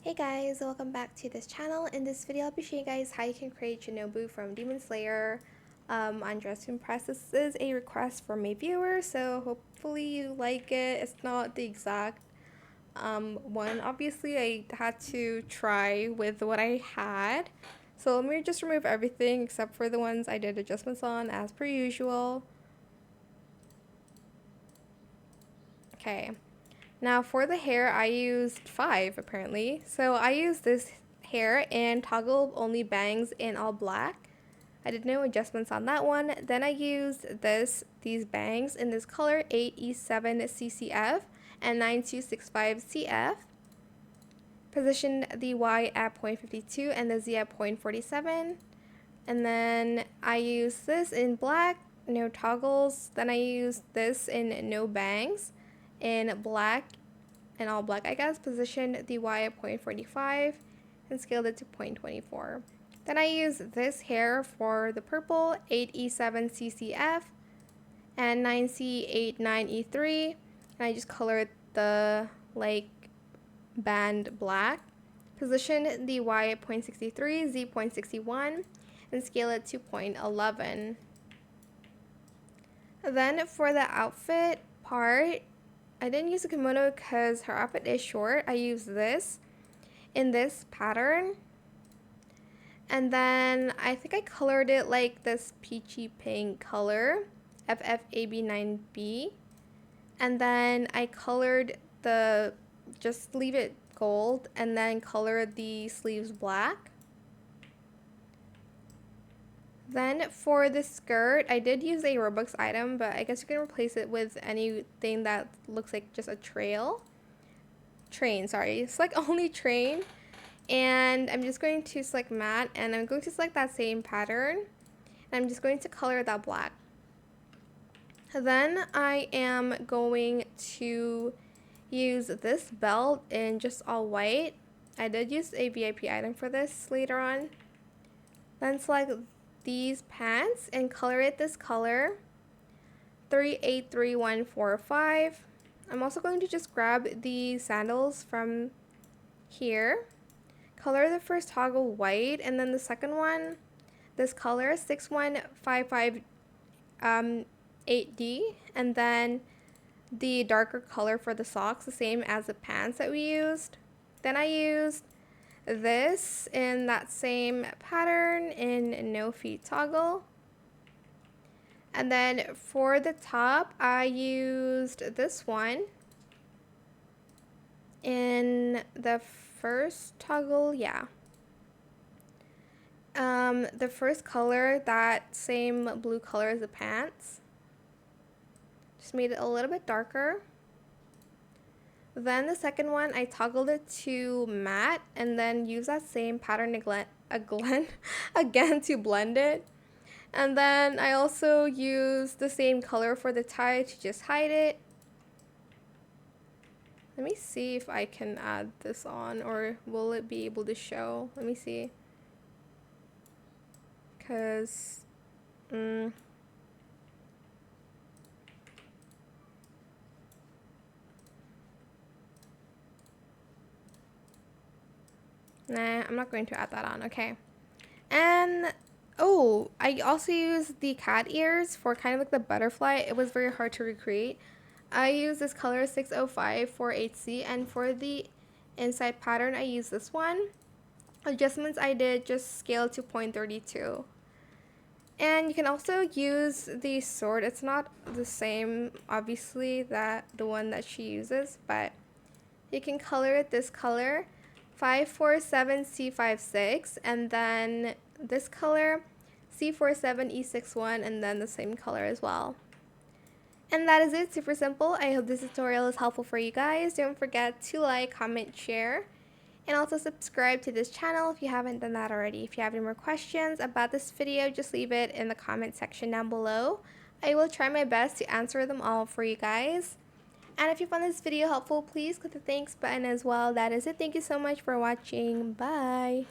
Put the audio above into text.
Hey guys, welcome back to this channel. In this video, I'll be showing you guys how you can create Shinobu from Demon Slayer on Dress to Impress. This is a request from a viewer, so hopefully you like it. It's not the exact one. Obviously, I had to try with what I had. So let me just remove everything except for the ones I did adjustments on as per usual. Okay. Now for the hair, I used 5 apparently. So I used this hair and toggle only bangs in all black. I did no adjustments on that one. Then I used these bangs in this color 8E7CCF and 9265CF. Positioned the Y at 0.52 and the Z at 0.47. And then I used this in black, no toggles. Then I used this in no bangs in black and all black, I guess. Positioned the Y at 0.45 and scaled it to 0.24. Then I used this hair for the purple 8E7CCF and 9C89E3, and I just colored the band black. Position the Y at 0.63, Z 0.61, and scale it to 0.11. Then for the outfit part, I didn't use a kimono because her outfit is short. I used this in this pattern. And then I think I colored it like this peachy pink color, FFAB9B. And then I colored just leave it gold and then color the sleeves black. Then for the skirt, I did use a Robux item, but I guess you can replace it with anything that looks like just a train, sorry. Select only train. And I'm just going to select matte, and I'm going to select that same pattern. And I'm just going to color that black. Then I am going to use this belt in just all white. I did use a VIP item for this later on. Then select these pants and color it this color 383145. I'm also going to just grab the sandals from here, color the first toggle white, and then the second one this color 61558D, and then the darker color for the socks, the same as the pants that we used. Then I used this in that same pattern in no feet toggle. And then for the top, I used this one in the first toggle, yeah. The first color, that same blue color as the pants. Just made it a little bit darker. Then the second one, I toggled it to matte and then use that same pattern again to blend it. And then I also used the same color for the tie to just hide it. Let me see if I can add this on, or will it be able to show? Let me see. Because nah, I'm not going to add that on. Okay. And oh, I also used the cat ears for kind of like the butterfly. It was very hard to recreate. I used this color 60548C, and for the inside pattern, I used this one. Adjustments I did just scale to 0.32. And you can also use the sword. It's not the same, obviously, that the one that she uses, but you can color it this color 547C56, and then this color C47E61, and then the same color as well. And that is it. Super simple. I hope this tutorial is helpful for you guys. Don't forget to like, comment, share, and also subscribe to this channel if you haven't done that already. If you have any more questions about this video, just leave it in the comment section down below. I will try my best to answer them all for you guys. And if you found this video helpful, please click the thanks button as well. That is it. Thank you so much for watching. Bye.